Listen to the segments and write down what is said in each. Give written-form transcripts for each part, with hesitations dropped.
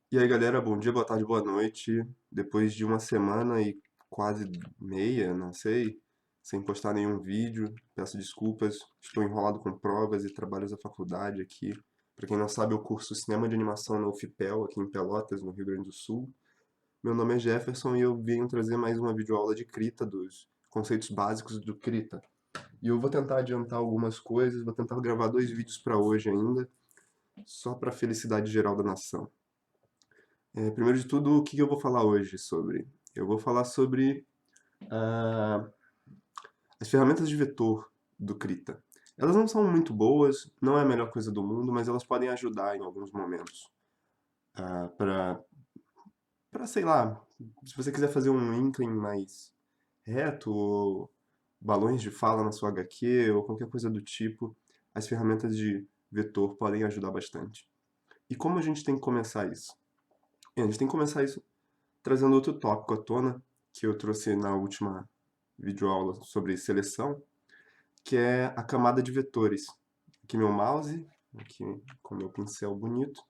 E aí, galera, bom dia, boa tarde, boa noite. Depois de uma semana e quase meia, não sei, sem postar nenhum vídeo, peço desculpas. Estou enrolado com provas e trabalhos da faculdade aqui. Para quem não sabe, eu curso Cinema de Animação na UFPEL, aqui em Pelotas, no Rio Grande do Sul. Meu nome é Jefferson e eu venho trazer mais uma videoaula de Krita, dos conceitos básicos do Krita. E eu vou tentar adiantar algumas coisas, vou tentar gravar 2 vídeos para hoje ainda, só para a felicidade geral da nação. Primeiro de tudo, o que eu vou falar hoje sobre? Eu vou falar sobre ah, as ferramentas de vetor do Krita. Elas não são muito boas, não é a melhor coisa do mundo, mas elas podem ajudar em alguns momentos. Para, sei lá, se você quiser fazer um inkling mais reto, ou balões de fala na sua HQ, ou qualquer coisa do tipo, as ferramentas de vetor podem ajudar bastante. E como a gente tem que começar isso? A gente tem que começar isso trazendo outro tópico à tona, que eu trouxe na última videoaula sobre seleção, que é a camada de vetores. Aqui meu mouse, aqui com meu pincel bonito.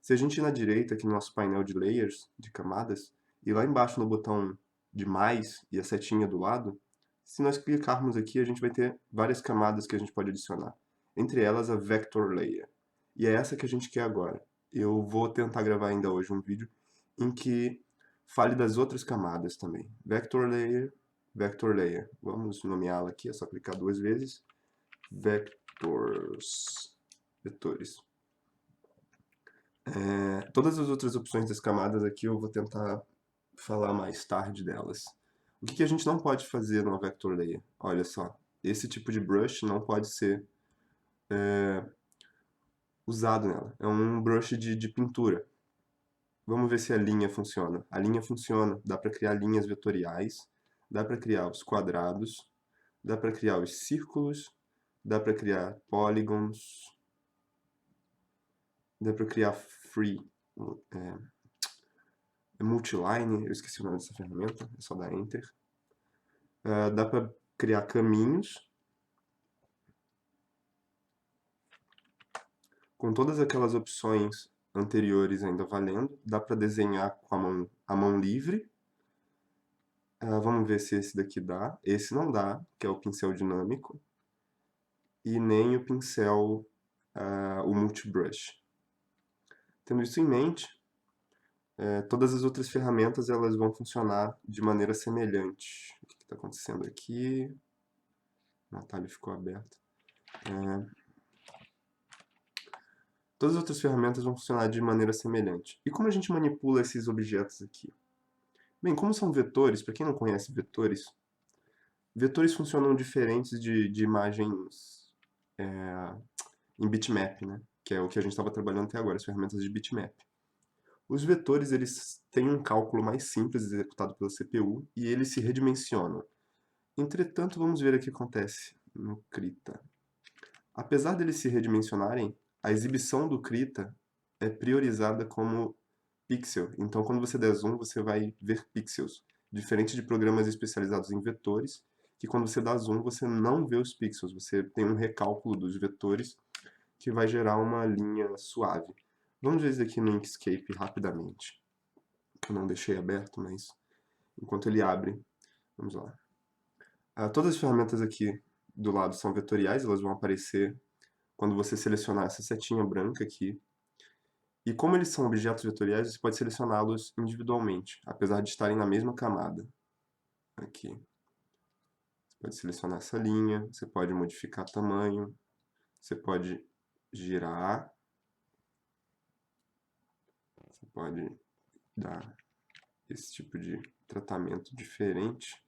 Se a gente ir na direita, aqui no nosso painel de layers, de camadas, e lá embaixo no botão de mais e a setinha do lado, se nós clicarmos aqui, a gente vai ter várias camadas que a gente pode adicionar. Entre elas a Vector Layer. E é essa que a gente quer agora. Eu vou tentar gravar ainda hoje um vídeo em que fale das outras camadas também. Vector Layer, Vector Layer. Vamos nomeá-la aqui, é só clicar 2 vezes. Vectors. Vetores. Todas as outras opções das camadas aqui eu vou tentar falar mais tarde delas. O que a gente não pode fazer numa Vector Layer? Olha só, esse tipo de brush não pode ser usado nela. É um brush de pintura. Vamos ver se a linha funciona. A linha funciona, dá para criar linhas vetoriais, dá para criar os quadrados, dá para criar os círculos, dá para criar polygons, dá para criar free, multiline, eu esqueci o nome dessa ferramenta, é só dar Enter. Dá para criar caminhos, com todas aquelas opções anteriores ainda valendo. Dá para desenhar com a mão livre. Vamos ver se esse daqui dá. Esse não dá, que é o pincel dinâmico. E nem o pincel, o multibrush. Tendo isso em mente, todas as outras ferramentas elas vão funcionar de maneira semelhante. O que está acontecendo aqui? O atalho ficou aberto. Todas as outras ferramentas vão funcionar de maneira semelhante. E como a gente manipula esses objetos aqui? Bem, como são vetores, para quem não conhece vetores, vetores funcionam diferentes de imagens em bitmap, né? Que é o que a gente estava trabalhando até agora, as ferramentas de bitmap. Os vetores eles têm um cálculo mais simples executado pela CPU e eles se redimensionam. Entretanto, vamos ver o que acontece no Krita. Apesar deles se redimensionarem, a exibição do Krita é priorizada como pixel. Então, quando você der zoom, você vai ver pixels. Diferente de programas especializados em vetores, que quando você dá zoom, você não vê os pixels. Você tem um recálculo dos vetores que vai gerar uma linha suave. Vamos ver isso aqui no Inkscape rapidamente. Eu não deixei aberto, mas enquanto ele abre, vamos lá. Todas as ferramentas aqui do lado são vetoriais, elas vão aparecer quando você selecionar essa setinha branca aqui. E como eles são objetos vetoriais, você pode selecioná-los individualmente, apesar de estarem na mesma camada. Aqui. Você pode selecionar essa linha, você pode modificar tamanho, você pode girar, você pode dar esse tipo de tratamento diferente.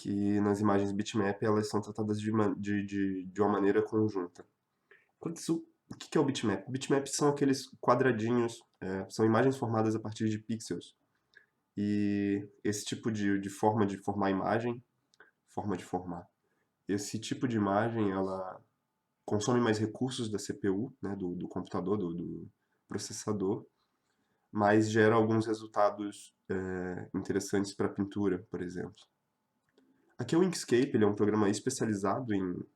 Que nas imagens bitmap elas são tratadas de uma maneira conjunta. O que é o bitmap? Bitmap são aqueles quadradinhos, são imagens formadas a partir de pixels. E esse tipo de forma de formar imagem, forma de formar, esse tipo de imagem ela consome mais recursos da CPU, né, do computador, do processador, mas gera alguns resultados interessantes para pintura, por exemplo. Aqui é o Inkscape, ele é um programa especializado em...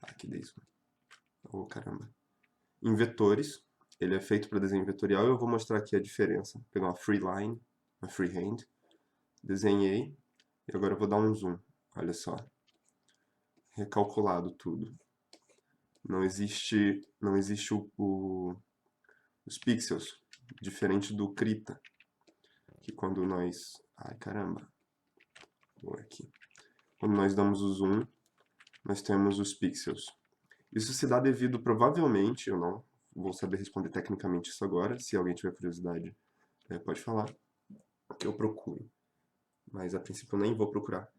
Ah, que isso. Oh, caramba. Em vetores. Ele é feito para desenho vetorial e eu vou mostrar aqui a diferença. Vou pegar uma freeline, uma freehand, desenhei e agora eu vou dar um zoom. Olha só. Recalculado tudo. Não existe os pixels, diferente do Krita, que quando nós... Ai, caramba. Vou aqui. Quando nós damos o zoom, nós temos os pixels. Isso se dá devido, provavelmente, eu não vou saber responder tecnicamente isso agora, se alguém tiver curiosidade, pode falar, que eu procure. Mas a princípio eu nem vou procurar.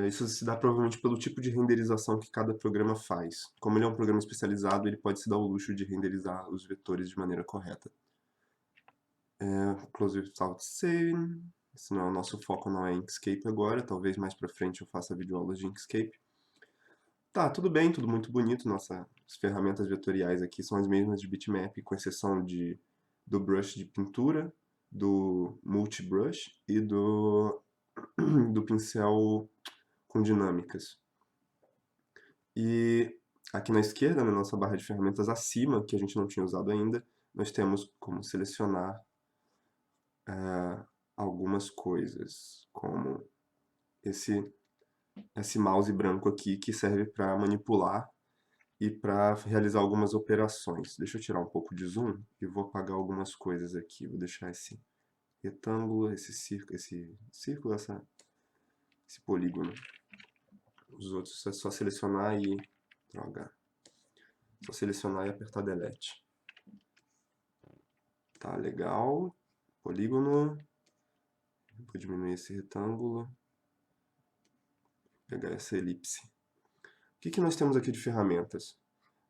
Isso se dá provavelmente pelo tipo de renderização que cada programa faz. Como ele é um programa especializado, ele pode se dar o luxo de renderizar os vetores de maneira correta. Close without saving. Esse não é o nosso foco, não é Inkscape agora. Talvez mais pra frente eu faça videoaulas de Inkscape. Tá, tudo bem, tudo muito bonito. Nossas ferramentas vetoriais aqui são as mesmas de bitmap, com exceção do brush de pintura, do multibrush e do pincel com dinâmicas. E aqui na esquerda, na nossa barra de ferramentas acima, que a gente não tinha usado ainda, nós temos como selecionar algumas coisas, como esse mouse branco aqui, que serve para manipular e para realizar algumas operações. Deixa eu tirar um pouco de zoom e vou apagar algumas coisas aqui. Vou deixar esse retângulo, esse círculo, esse polígono. Os outros é só selecionar e... Droga. Só selecionar e apertar Delete. Tá, legal. Polígono. Vou diminuir esse retângulo. Pegar essa elipse. O que nós temos aqui de ferramentas?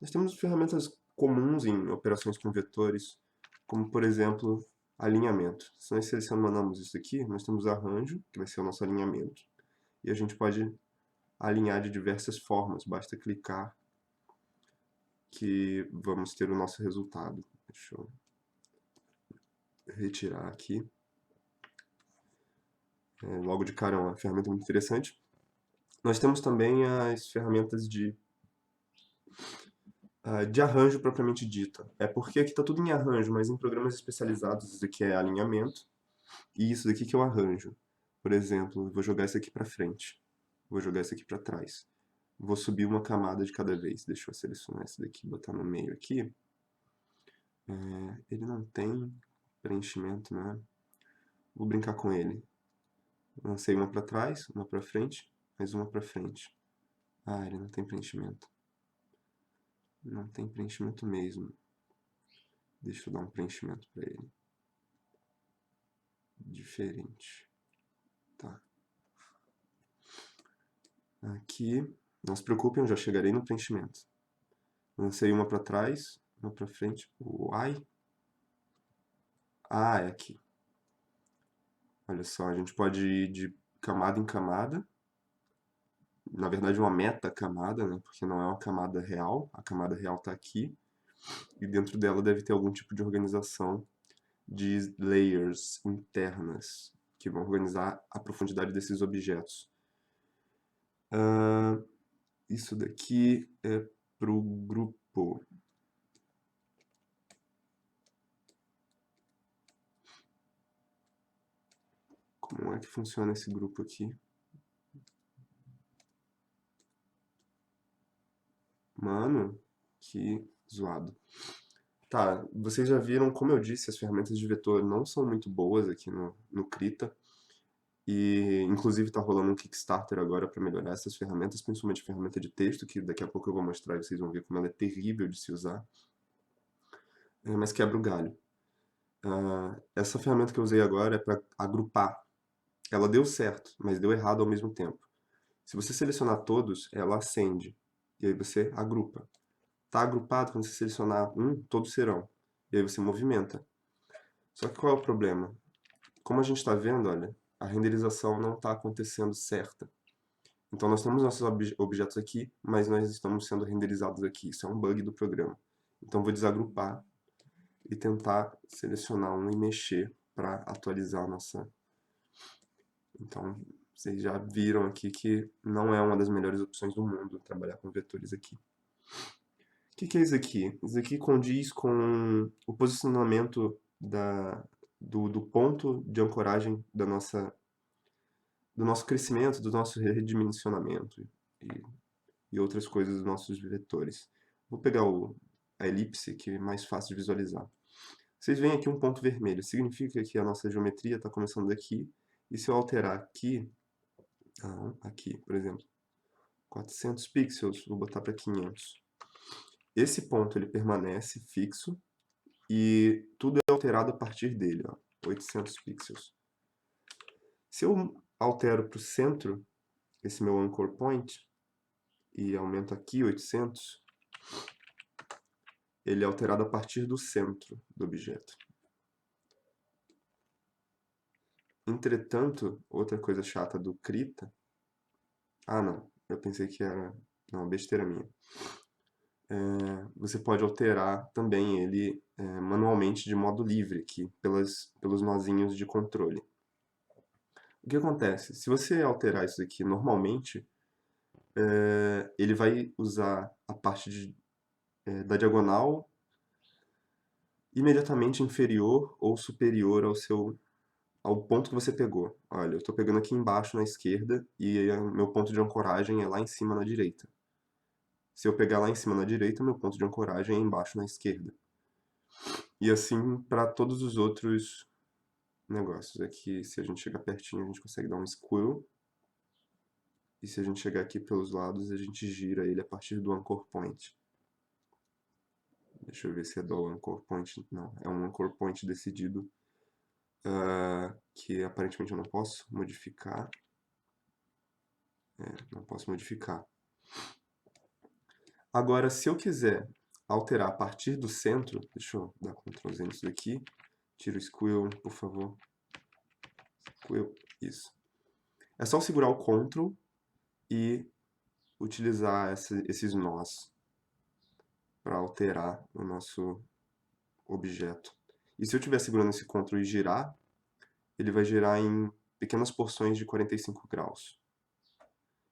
Nós temos ferramentas comuns em operações com vetores, como, por exemplo, alinhamento. Se nós selecionamos isso aqui, nós temos arranjo, que vai ser o nosso alinhamento. E a gente pode alinhar de diversas formas, basta clicar que vamos ter o nosso resultado. Deixa eu retirar aqui. Logo de cara é uma ferramenta muito interessante. Nós temos também as ferramentas de arranjo propriamente dita. É porque aqui está tudo em arranjo, mas em programas especializados isso aqui é alinhamento e isso daqui que é o arranjo. Por exemplo, eu vou jogar isso aqui para frente, vou jogar isso aqui para trás. Vou subir uma camada de cada vez. Deixa eu selecionar esse daqui e botar no meio aqui. Ele não tem preenchimento, né? Vou brincar com ele. Lancei uma para trás, uma para frente, mais uma para frente. Ah, ele não tem preenchimento. Não tem preenchimento mesmo. Deixa eu dar um preenchimento para ele. Diferente. Tá. Aqui, não se preocupem, eu já chegarei no preenchimento. Lancei uma para trás, uma para frente. Uai. Ah, é aqui. Olha só, a gente pode ir de camada em camada. Na verdade, uma meta-camada, né? Porque não é uma camada real. A camada real está aqui. E dentro dela deve ter algum tipo de organização de layers internas que vão organizar a profundidade desses objetos. Isso daqui é para o grupo. Como é que funciona esse grupo aqui? Mano, que zoado. Tá, vocês já viram, como eu disse, as ferramentas de vetor não são muito boas aqui no Krita. E, inclusive, tá rolando um Kickstarter agora para melhorar essas ferramentas, principalmente a ferramenta de texto, que daqui a pouco eu vou mostrar e vocês vão ver como ela é terrível de se usar. Mas quebra o galho. Essa ferramenta que eu usei agora é para agrupar. Ela deu certo, mas deu errado ao mesmo tempo. Se você selecionar todos, ela acende. E aí você agrupa. Tá agrupado, quando você selecionar um, todos serão. E aí você movimenta. Só que qual é o problema? Como a gente está vendo, olha, a renderização não está acontecendo certa. Então nós temos nossos objetos aqui, mas nós estamos sendo renderizados aqui. Isso é um bug do programa. Então vou desagrupar e tentar selecionar um e mexer para atualizar a nossa Então, vocês já viram aqui que não é uma das melhores opções do mundo trabalhar com vetores aqui. O que é isso aqui? Isso aqui condiz com o posicionamento do ponto de ancoragem do nosso crescimento, do nosso redimensionamento e outras coisas dos nossos vetores. Vou pegar a elipse, que é mais fácil de visualizar. Vocês veem aqui um ponto vermelho, significa que a nossa geometria está começando daqui, e se eu alterar aqui, aqui, por exemplo, 400 pixels, vou botar para 500. Esse ponto ele permanece fixo e tudo é alterado a partir dele, ó, 800 pixels. Se eu altero para o centro, esse meu anchor point, e aumento aqui 800, ele é alterado a partir do centro do objeto. Entretanto, outra coisa chata do Krita... Ah, não. Eu pensei que era... Não, besteira minha. Você pode alterar também ele manualmente de modo livre aqui, pelos nozinhos de controle. O que acontece? Se você alterar isso aqui normalmente, ele vai usar a parte da diagonal imediatamente inferior ou superior ao ponto que você pegou. Olha, eu estou pegando aqui embaixo na esquerda e meu ponto de ancoragem é lá em cima na direita. Se eu pegar lá em cima na direita, meu ponto de ancoragem é embaixo na esquerda. E assim para todos os outros negócios. Aqui, se a gente chegar pertinho, a gente consegue dar um squirrel. E se a gente chegar aqui pelos lados, a gente gira ele a partir do anchor point. Deixa eu ver se é do anchor point. Não, é um anchor point decidido que aparentemente eu não posso modificar. Não posso modificar. Agora, se eu quiser alterar a partir do centro, deixa eu dar Ctrl Z nisso daqui, tira o squirrel, por favor. Squirrel, isso. É só segurar o Ctrl e utilizar esses nós para alterar o nosso objeto. E se eu estiver segurando esse Ctrl e girar, ele vai girar em pequenas porções de 45 graus.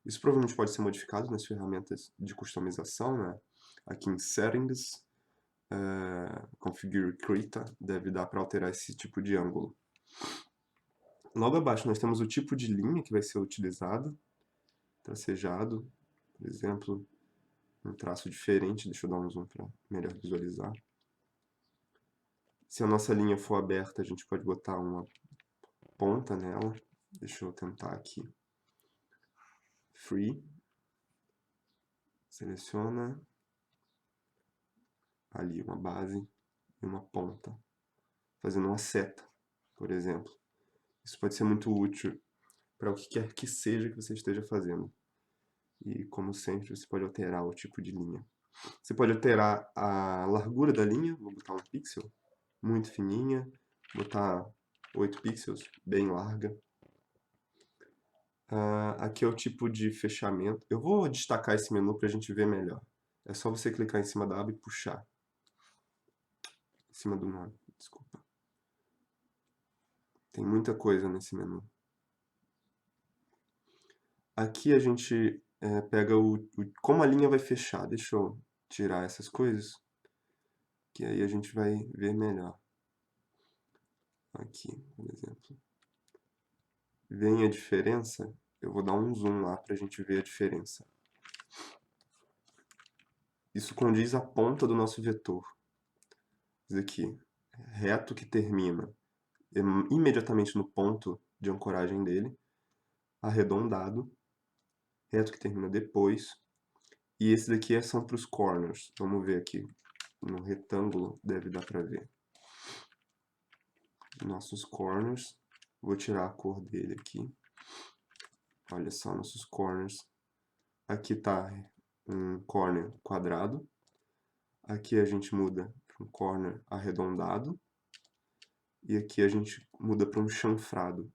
Isso provavelmente pode ser modificado nas ferramentas de customização, né? Aqui em Settings, Configure Krita, deve dar para alterar esse tipo de ângulo. Logo abaixo nós temos o tipo de linha que vai ser utilizado, tracejado, por exemplo, um traço diferente, deixa eu dar um zoom para melhor visualizar. Se a nossa linha for aberta, a gente pode botar uma ponta nela, deixa eu tentar aqui. Free, seleciona ali uma base e uma ponta, fazendo uma seta, por exemplo. Isso pode ser muito útil para o que quer que seja que você esteja fazendo. E, como sempre, você pode alterar o tipo de linha. Você pode alterar a largura da linha, vou botar 1 pixel, muito fininha, botar 8 pixels, bem larga. Aqui é o tipo de fechamento. Eu vou destacar esse menu para a gente ver melhor. É só você clicar em cima da aba e puxar. Em cima do nome, desculpa. Tem muita coisa nesse menu. Aqui a gente pega como a linha vai fechar. Deixa eu tirar essas coisas, que aí a gente vai ver melhor. Aqui, por exemplo. Vem a diferença? Eu vou dar um zoom lá para a gente ver a diferença. Isso condiz a ponta do nosso vetor. Isso aqui, reto que termina imediatamente no ponto de ancoragem dele, arredondado, reto que termina depois, e esse daqui são para os corners. Vamos ver aqui, no retângulo deve dar para ver. Nossos corners, vou tirar a cor dele aqui. Olha só, nossos corners. Aqui está um corner quadrado, aqui a gente muda para um corner arredondado, e aqui a gente muda para um chanfrado.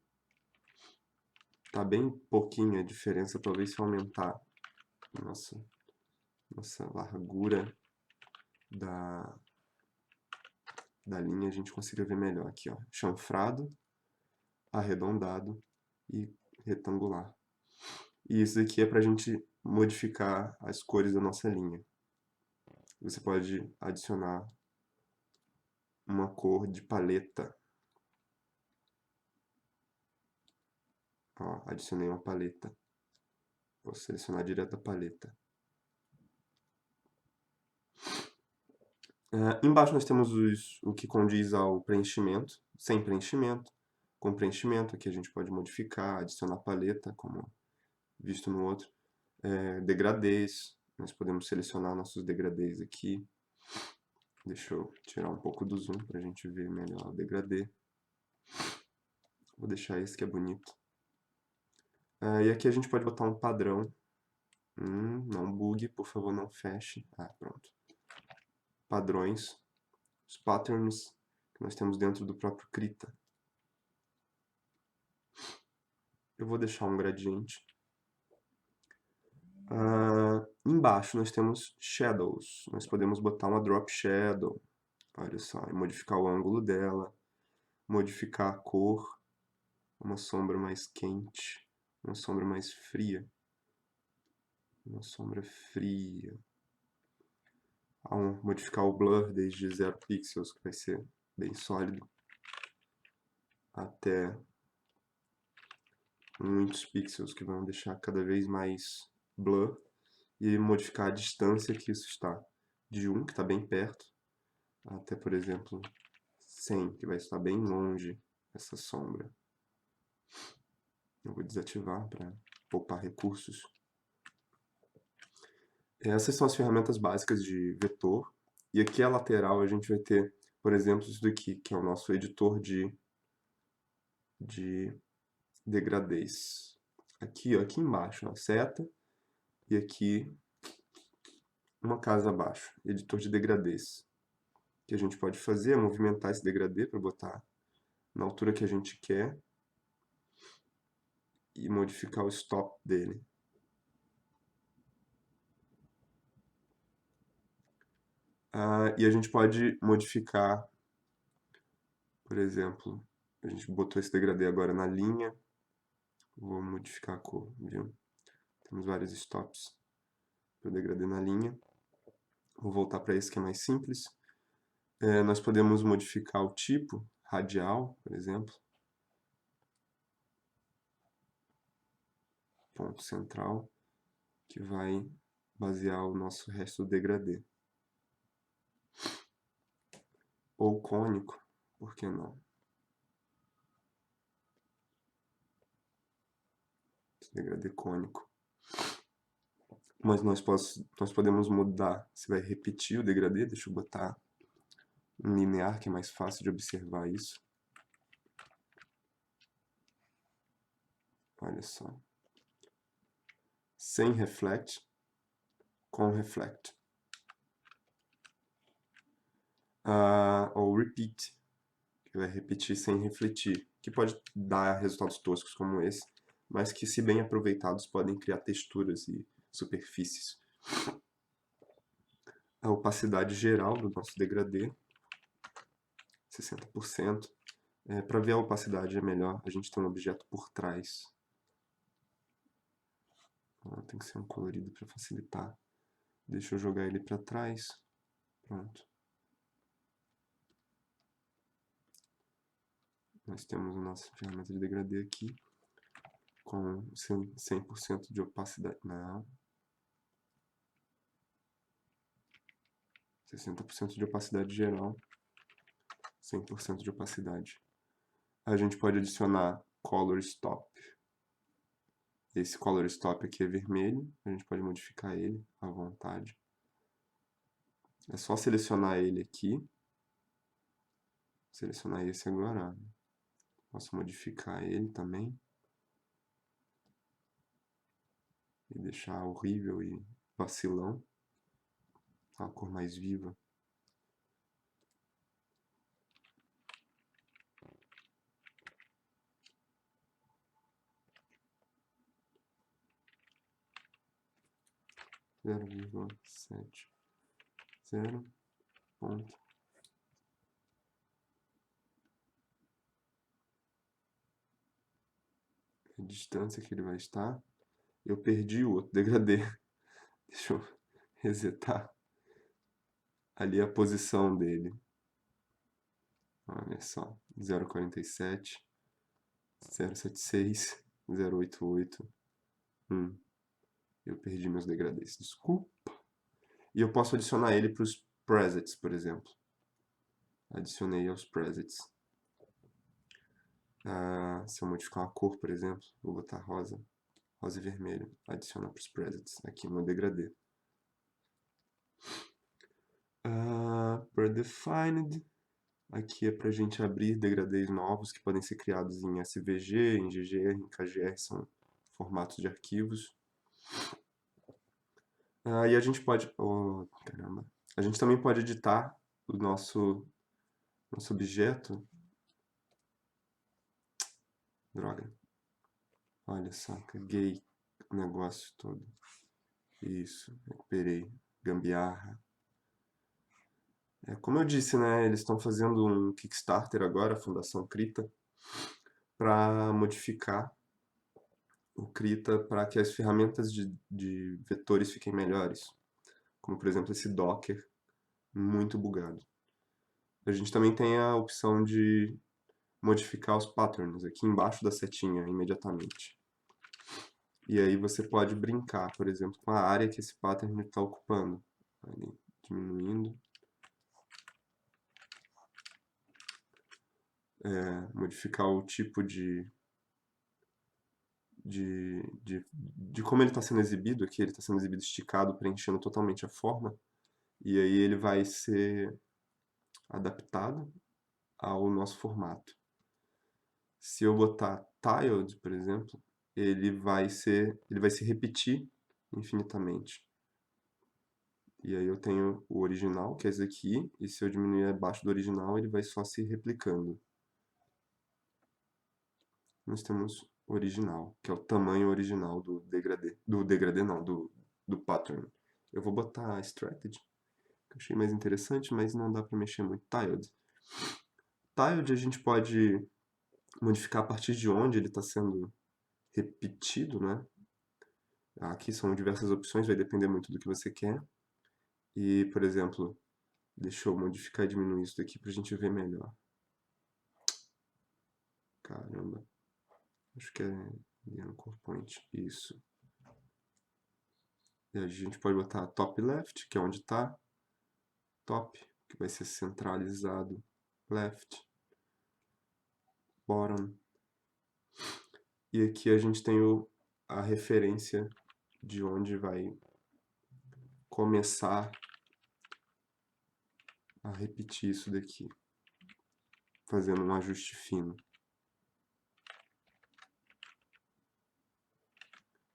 Tá bem pouquinho a diferença, talvez se eu aumentar nossa largura da linha, a gente consiga ver melhor aqui, ó. Chanfrado, arredondado e retangular. E isso aqui é para a gente modificar as cores da nossa linha. Você pode adicionar uma cor de paleta. Ó, adicionei uma paleta. Vou selecionar direto a paleta. Embaixo nós temos o que condiz ao preenchimento, sem preenchimento, com preenchimento. Aqui a gente pode modificar, adicionar paleta, como visto no outro. Degradês, nós podemos selecionar nossos degradês aqui. Deixa eu tirar um pouco do zoom para a gente ver melhor o degradê. Vou deixar esse que é bonito. E aqui a gente pode botar um padrão. Não bugue, por favor, não feche. Pronto. Padrões. Os patterns que nós temos dentro do próprio Krita. Eu vou deixar um gradiente. Embaixo nós temos shadows. Nós podemos botar uma drop shadow. Olha só, e modificar o ângulo dela. Modificar a cor. Uma sombra mais quente. Uma sombra mais fria. Uma sombra fria. Modificar o blur desde 0 pixels, que vai ser bem sólido, até muitos pixels, que vão deixar cada vez mais blur. E modificar a distância que isso está. De 1, que está bem perto, até, por exemplo, 100, que vai estar bem longe essa sombra. Eu vou desativar para poupar recursos. Essas são as ferramentas básicas de vetor. E aqui a lateral a gente vai ter, por exemplo, isso daqui, que é o nosso editor de degradês. Aqui, ó, aqui embaixo, ó, seta. E aqui, uma casa abaixo, editor de degradês. O que a gente pode fazer é movimentar esse degradê para botar na altura que a gente quer. E modificar o stop dele. E a gente pode modificar, por exemplo, a gente botou esse degradê agora na linha. Vou modificar a cor, viu? Temos vários stops para o degradê na linha. Vou voltar para esse que é mais simples. Nós podemos modificar o tipo radial, por exemplo. Ponto central, que vai basear o nosso resto do degradê. Ou cônico, por que não? Esse degradê cônico. Mas nós podemos mudar se vai repetir o degradê. Deixa eu botar um linear, que é mais fácil de observar isso. Olha só. Sem reflect, com reflect. Ou repeat, que vai repetir sem refletir, que pode dar resultados toscos como esse, mas que, se bem aproveitados, podem criar texturas e superfícies. A opacidade geral do nosso degradê, 60%. Para ver a opacidade é melhor a gente ter um objeto por trás. Tem que ser um colorido para facilitar. Deixa eu jogar ele para trás. Pronto. Nós temos a nossa ferramenta de degradê aqui, com 100% de opacidade. Não. 60% de opacidade geral. 100% de opacidade. A gente pode adicionar Color Stop. Esse Color Stop aqui é vermelho. A gente pode modificar ele à vontade. É só selecionar ele aqui. Selecionar esse agora. Posso modificar ele também. E deixar horrível e vacilão. Uma cor mais viva. Zero vírgula 0,70 ponto. a distância que ele vai estar. Eu perdi o outro degradê. Deixa eu resetar ali a posição dele. Olha só, 0,47, 0,76, 0,88, 1. Eu perdi meus degradês, desculpa. E eu posso adicionar ele para os presets, por exemplo. Adicionei aos presets. Se eu modificar uma cor, por exemplo, vou botar rosa, rosa e vermelho. Adicionar para os presets, aqui no degradê. Predefined. Aqui é para a gente abrir degradês novos que podem ser criados em SVG, em GGR, em KGR, são formatos de arquivos. E a gente pode... Oh, caramba. A gente também pode editar o nosso objeto. Droga. Olha só, caguei o negócio todo. Isso, recuperei. Gambiarra. Como eu disse, né, eles estão fazendo um Kickstarter agora, a Fundação Krita, para modificar o Krita para que as ferramentas de vetores fiquem melhores. Como, por exemplo, esse Docker, muito bugado. A gente também tem a opção de modificar os patterns aqui embaixo da setinha, imediatamente. E aí você pode brincar, por exemplo, com a área que esse pattern está ocupando. Ali, diminuindo. Modificar o tipo de como ele está sendo exibido aqui. Ele está sendo exibido esticado, preenchendo totalmente a forma. E aí ele vai ser adaptado ao nosso formato. Se eu botar tiled, por exemplo, ele vai se repetir infinitamente. E aí eu tenho o original, que é esse aqui, e se eu diminuir abaixo do original, ele vai só se replicando. Nós temos o original, que é o tamanho original do degradê. Do degradê não, do pattern. Eu vou botar strategy, que eu achei mais interessante, mas não dá para mexer muito. Tiled. Tiled a gente pode modificar a partir de onde ele está sendo repetido, né? Aqui são diversas opções, vai depender muito do que você quer. E, por exemplo, deixa eu modificar e diminuir isso daqui pra gente ver melhor. Caramba. Acho que é anchor point. Isso. E a gente pode botar top left, que é onde está. Top, que vai ser centralizado. Left. Bottom. E aqui a gente tem a referência de onde vai começar a repetir isso daqui, fazendo um ajuste fino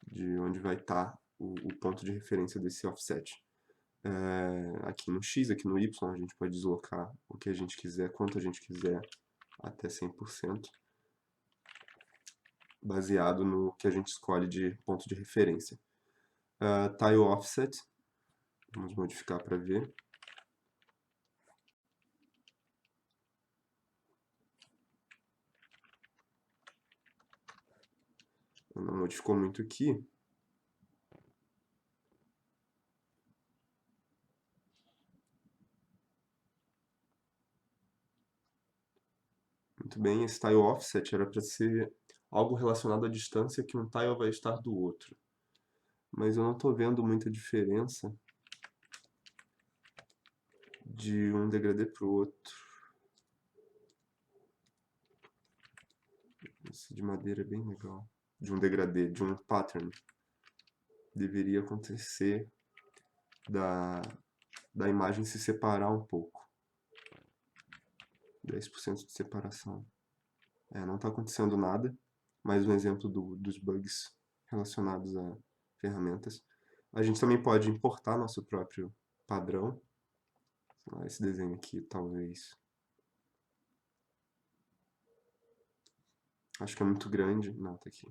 de onde vai estar o ponto de referência desse offset. Aqui no X, aqui no Y, a gente pode deslocar o que a gente quiser, quanto a gente quiser, até 100%, baseado no que a gente escolhe de ponto de referência. Tile Offset, vamos modificar para ver. Não modificou muito aqui. Muito bem, esse Tile Offset era para ser algo relacionado à distância que um tile vai estar do outro. Mas eu não estou vendo muita diferença de um degradê para o outro. Esse de madeira é bem legal. De um degradê, de um pattern. Deveria acontecer da imagem se separar um pouco. 10% de separação. Não está acontecendo nada. Mais um exemplo dos bugs relacionados a ferramentas. A gente também pode importar nosso próprio padrão. Esse desenho aqui, talvez. Acho que é muito grande. Não, tá aqui.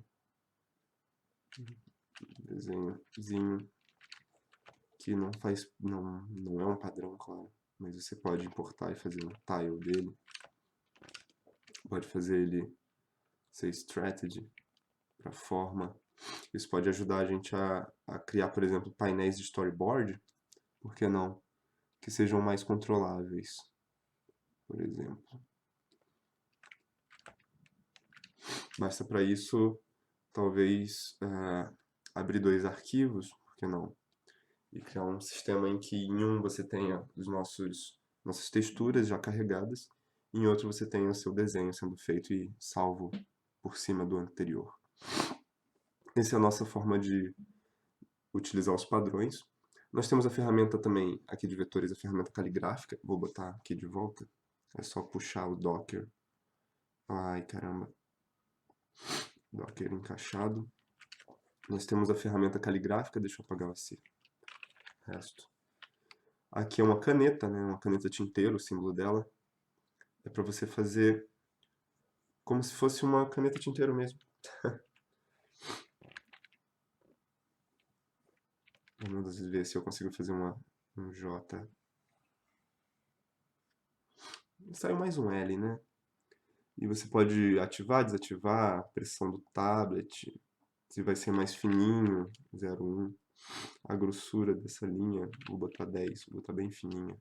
Desenhozinho que não faz, não é um padrão, claro, mas você pode importar e fazer um tile dele. Pode fazer ele ser strategy para forma. Isso pode ajudar a gente a criar, por exemplo, painéis de storyboard, por que não? Que sejam mais controláveis, por exemplo. Basta para isso, talvez, abrir dois arquivos, por que não? E criar um sistema em que em um você tenha nossas texturas já carregadas, e em outro você tenha o seu desenho sendo feito e salvo por cima do anterior. Essa é a nossa forma de utilizar os padrões. Nós temos a ferramenta também, aqui de vetores, a ferramenta caligráfica. Vou botar aqui de volta. É só puxar o Docker. Ai, caramba. Docker encaixado. Nós temos a ferramenta caligráfica. Deixa eu apagar esse resto. Aqui é uma caneta, né? Uma caneta tinteiro, o símbolo dela. É para você fazer como se fosse uma caneta tinteiro mesmo. Vamos ver se eu consigo fazer um J. Saiu mais um L, né? E você pode ativar, desativar a pressão do tablet, se vai ser mais fininho, 0,1. A grossura dessa linha, vou botar 10, vou botar bem fininha.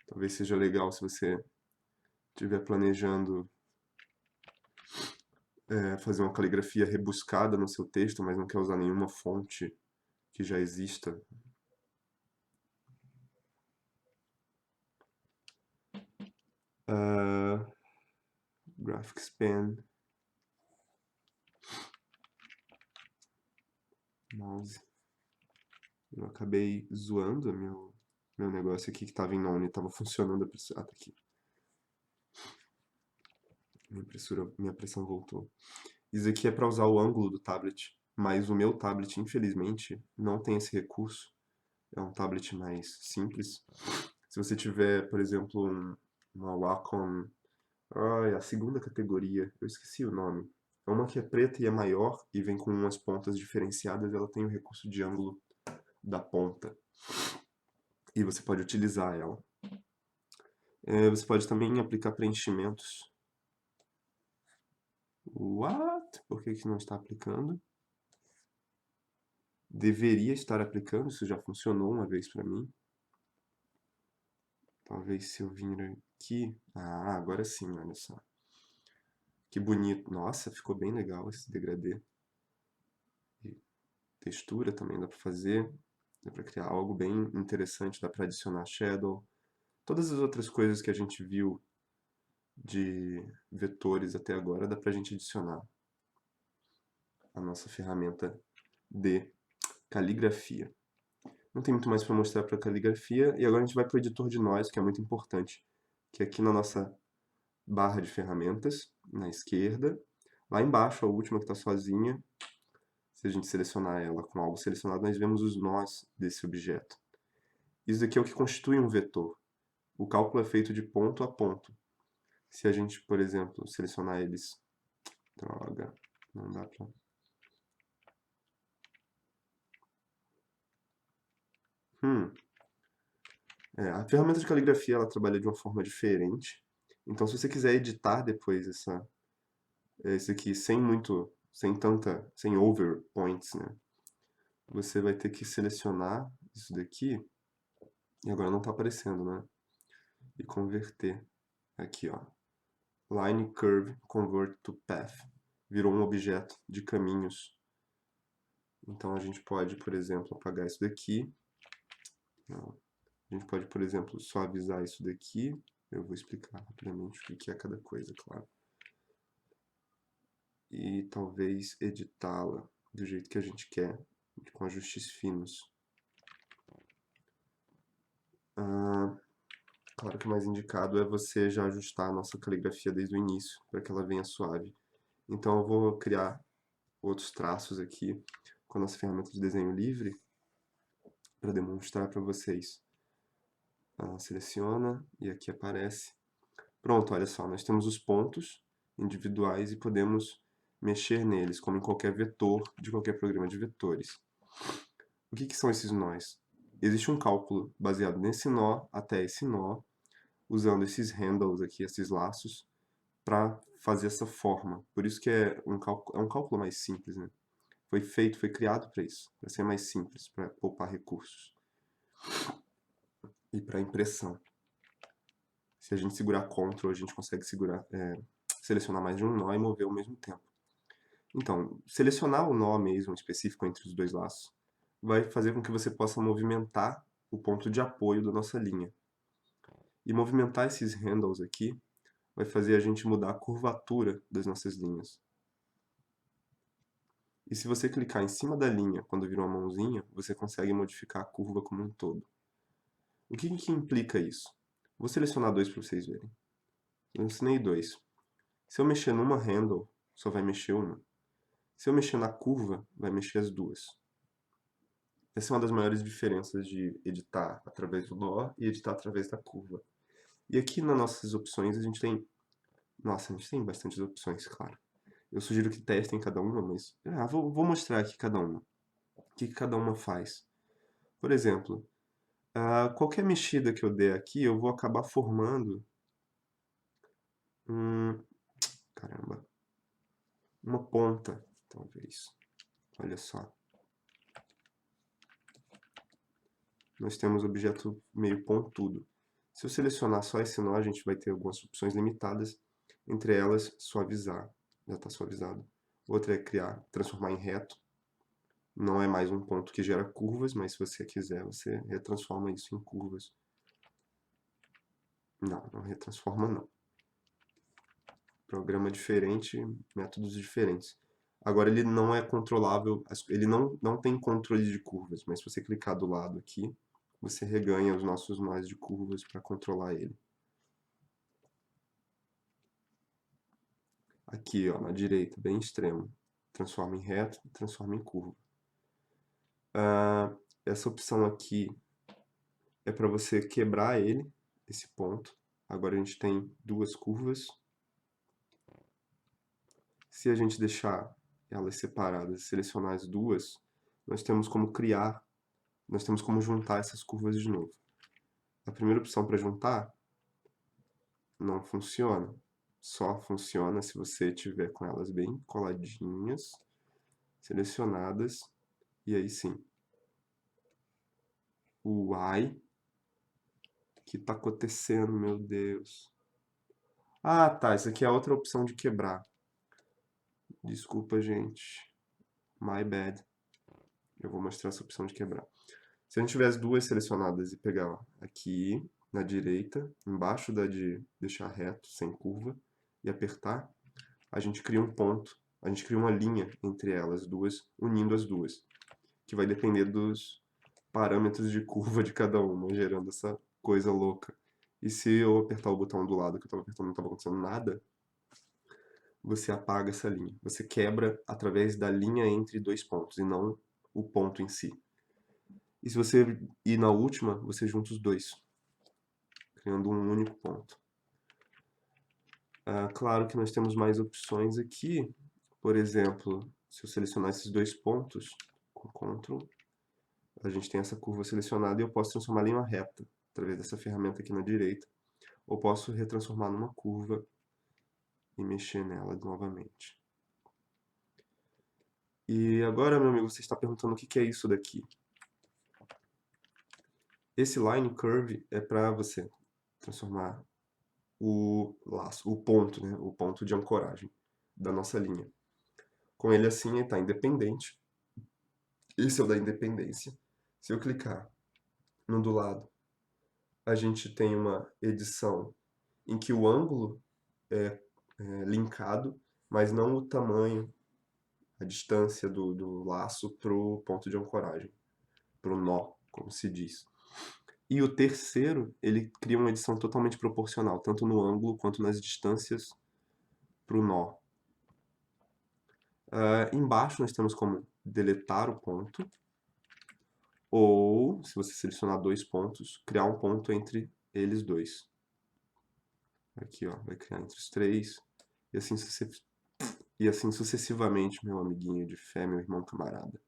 Talvez seja legal se você estiver planejando fazer uma caligrafia rebuscada no seu texto, mas não quer usar nenhuma fonte que já exista. Graphics Pen. Mouse. Eu acabei zoando meu negócio aqui que estava em on, estava funcionando a pressão. Ah, tá aqui. Minha pressão voltou. Isso aqui é para usar o ângulo do tablet, mas o meu tablet, infelizmente, não tem esse recurso. É um tablet mais simples. Se você tiver, por exemplo, uma Wacom, a segunda categoria, eu esqueci o nome. É uma que é preta e é maior e vem com umas pontas diferenciadas, ela tem o recurso de ângulo da ponta. E você pode utilizar ela. Você pode também aplicar preenchimentos. What? Por que não está aplicando? Deveria estar aplicando, isso já funcionou uma vez para mim. Talvez se eu vir aqui... Ah, agora sim, olha só. Que bonito. Nossa, ficou bem legal esse degradê. E textura também dá para fazer. Dá para criar algo bem interessante, dá para adicionar shadow. Todas as outras coisas que a gente viu de vetores até agora, dá pra gente adicionar a nossa ferramenta de caligrafia. Não tem muito mais para mostrar para caligrafia, e agora a gente vai para o editor de nós, que é muito importante, que é aqui na nossa barra de ferramentas, na esquerda, lá embaixo, a última que está sozinha, se a gente selecionar ela com algo selecionado, nós vemos os nós desse objeto. Isso aqui é o que constitui um vetor. O cálculo é feito de ponto a ponto. Se a gente, por exemplo, selecionar eles... Droga, não dá pra... A ferramenta de caligrafia ela trabalha de uma forma diferente. Então, se você quiser editar depois esse aqui sem over points, né? Você vai ter que selecionar isso daqui, e agora não está aparecendo, né? E converter. Aqui, ó. Line Curve Convert to Path. Virou um objeto de caminhos. Então, a gente pode, por exemplo, apagar isso daqui. Não. A gente pode, por exemplo, suavizar isso daqui. Eu vou explicar rapidamente o que é cada coisa, claro. E talvez editá-la do jeito que a gente quer, com ajustes finos. Claro que o mais indicado é você já ajustar a nossa caligrafia desde o início, para que ela venha suave. Então eu vou criar outros traços aqui com a nossa ferramenta de desenho livre, para demonstrar para vocês. Seleciona e aqui aparece. Pronto, olha só, nós temos os pontos individuais e podemos mexer neles, como em qualquer vetor de qualquer programa de vetores. O que são esses nós? Existe um cálculo baseado nesse nó até esse nó, usando esses handles aqui, esses laços, para fazer essa forma. Por isso que é um cálculo mais simples, né? Foi criado para isso, para ser mais simples, para poupar recursos. E para impressão. Se a gente segurar Ctrl, a gente consegue selecionar mais de um nó e mover ao mesmo tempo. Então, selecionar o nó mesmo específico entre os dois laços vai fazer com que você possa movimentar o ponto de apoio da nossa linha. E movimentar esses handles aqui vai fazer a gente mudar a curvatura das nossas linhas. E se você clicar em cima da linha quando vira uma mãozinha, você consegue modificar a curva como um todo. O que implica isso? Vou selecionar dois para vocês verem. Eu ensinei dois. Se eu mexer numa handle, só vai mexer uma. Se eu mexer na curva, vai mexer as duas. Essa é uma das maiores diferenças de editar através do nó e editar através da curva. E aqui nas nossas opções a gente tem... Nossa, a gente tem bastantes opções, claro. Eu sugiro que testem cada uma, mas... vou mostrar aqui cada uma. O que cada uma faz. Por exemplo, qualquer mexida que eu der aqui, eu vou acabar formando caramba, uma ponta, talvez. Olha só. Nós temos objeto meio pontudo. Se eu selecionar só esse nó, a gente vai ter algumas opções limitadas, entre elas suavizar, já está suavizado. Outra é transformar em reto. Não é mais um ponto que gera curvas, mas se você quiser, você retransforma isso em curvas. Não retransforma não. Programa diferente, métodos diferentes. Agora ele não é controlável, ele não tem controle de curvas, mas se você clicar do lado aqui, você reganha os nossos nós de curvas para controlar ele. Aqui, ó, na direita, bem extremo. Transforma em reto, transforma em curva. Essa opção aqui é para você quebrar ele, esse ponto. Agora a gente tem duas curvas. Se a gente deixar elas separadas e selecionar as duas, nós temos como juntar essas curvas de novo. A primeira opção para juntar não funciona. Só funciona se você tiver com elas bem coladinhas, selecionadas, e aí sim. Uai, o que está acontecendo, meu Deus? Ah, tá, essa aqui é a outra opção de quebrar. Desculpa, gente. My bad. Eu vou mostrar essa opção de quebrar. Se a gente tiver as duas selecionadas e pegar ó, aqui na direita, embaixo da de deixar reto, sem curva, e apertar, a gente cria um ponto, a gente cria uma linha entre elas duas, unindo as duas, que vai depender dos parâmetros de curva de cada uma, gerando essa coisa louca. E se eu apertar o botão do lado que eu estava apertando e não estava acontecendo nada, você apaga essa linha. Você quebra através da linha entre dois pontos, e não o ponto em si. E se você ir na última, você junta os dois, criando um único ponto. Claro que nós temos mais opções aqui. Por exemplo, se eu selecionar esses dois pontos, com Ctrl, a gente tem essa curva selecionada e eu posso transformá-la em uma reta, através dessa ferramenta aqui na direita. Ou posso retransformar numa curva e mexer nela novamente. E agora, meu amigo, você está perguntando o que é isso daqui. Esse Line Curve é para você transformar o laço, o ponto, né? O ponto de ancoragem da nossa linha. Com ele assim, ele está independente. Esse é o da independência. Se eu clicar no do lado, a gente tem uma edição em que o ângulo é linkado, mas não o tamanho, a distância do laço para o ponto de ancoragem, para o nó, como se diz. E o terceiro, ele cria uma edição totalmente proporcional, tanto no ângulo quanto nas distâncias para o nó. Embaixo nós temos como deletar o ponto, ou, se você selecionar dois pontos, criar um ponto entre eles dois. Aqui, ó, vai criar entre os três, e assim sucessivamente, meu amiguinho de fé, meu irmão camarada.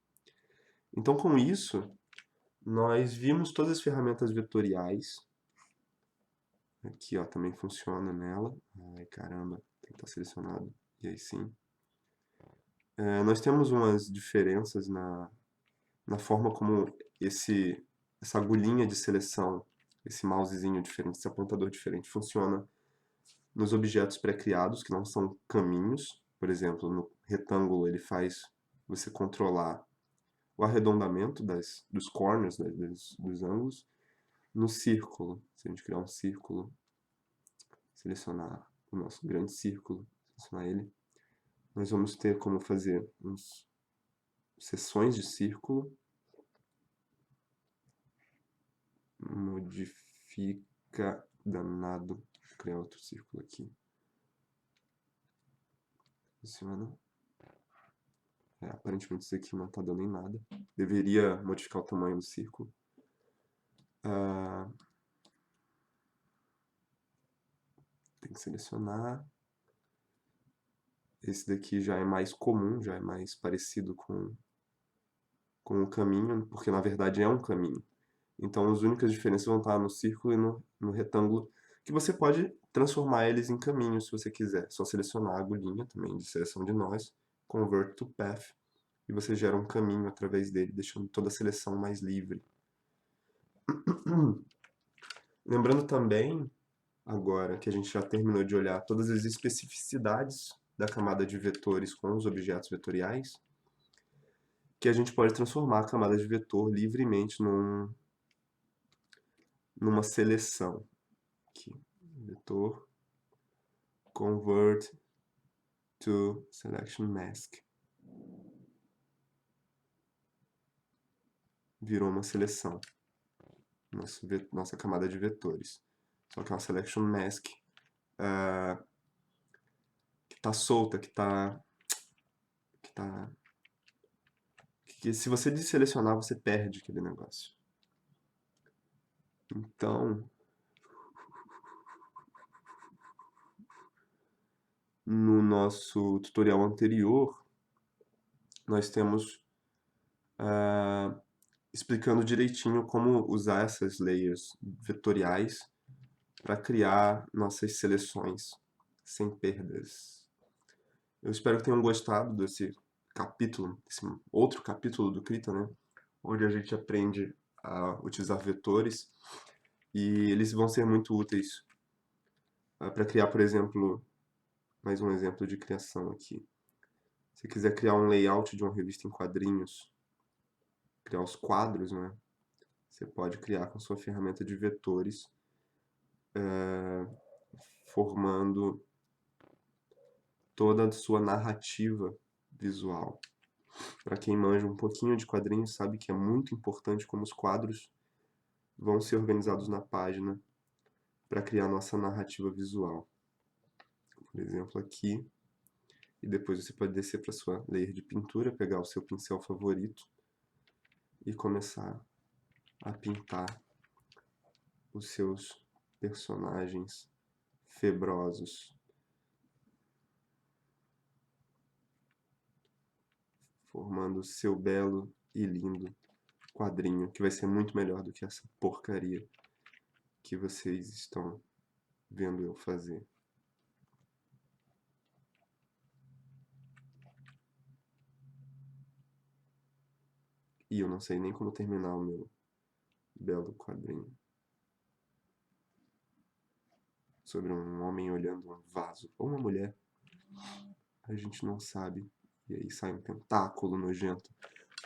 Então, com isso, nós vimos todas as ferramentas vetoriais. Aqui, ó, também funciona nela. Ai, caramba, está selecionado, e aí sim. Nós temos umas diferenças na forma como essa agulhinha de seleção, esse mousezinho diferente, esse apontador diferente funciona nos objetos pré-criados, que não são caminhos. Por exemplo, no retângulo ele faz você controlar o arredondamento dos corners, né, dos ângulos. No círculo, se a gente criar um círculo, selecionar o nosso grande círculo, selecionar ele, nós vamos ter como fazer seções de círculo, modifica danado, vou criar outro círculo aqui, funciona. Aparentemente isso aqui não está dando em nada, deveria modificar o tamanho do círculo. Tem que selecionar. Esse daqui já é mais comum, já é mais parecido com o caminho, porque na verdade é um caminho. Então as únicas diferenças vão estar no círculo e no retângulo, que você pode transformar eles em caminhos se você quiser. É só selecionar a agulhinha também de seleção de nós, Convert to Path, e você gera um caminho através dele, deixando toda a seleção mais livre. Lembrando também, agora que a gente já terminou de olhar todas as especificidades da camada de vetores com os objetos vetoriais, que a gente pode transformar a camada de vetor livremente numa seleção. Aqui, vetor convert to selection mask. Virou uma seleção. Nossa camada de vetores. Só que é uma selection mask que está solta, que se você desselecionar, você perde aquele negócio. Então, no nosso tutorial anterior, nós temos explicando direitinho como usar essas layers vetoriais para criar nossas seleções sem perdas. Eu espero que tenham gostado desse capítulo, esse outro capítulo do Krita, né? Onde a gente aprende a utilizar vetores e eles vão ser muito úteis para criar, por exemplo, mais um exemplo de criação aqui. Se quiser criar um layout de uma revista em quadrinhos, criar os quadros, né? Você pode criar com sua ferramenta de vetores, formando toda a sua narrativa visual. Para quem manja um pouquinho de quadrinhos, sabe que é muito importante como os quadros vão ser organizados na página para criar nossa narrativa visual. Por exemplo, aqui, e depois você pode descer para sua layer de pintura, pegar o seu pincel favorito e começar a pintar os seus personagens febrosos, formando o seu belo e lindo quadrinho, que vai ser muito melhor do que essa porcaria que vocês estão vendo eu fazer. E eu não sei nem como terminar o meu belo quadrinho. Sobre um homem olhando um vaso, ou uma mulher. A gente não sabe. E aí sai um tentáculo nojento.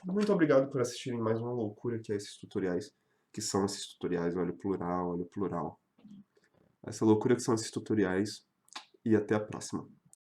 Muito obrigado por assistirem mais uma loucura que é esses tutoriais. Que são esses tutoriais, olha o plural, olha o plural. Essa loucura que são esses tutoriais. E até a próxima.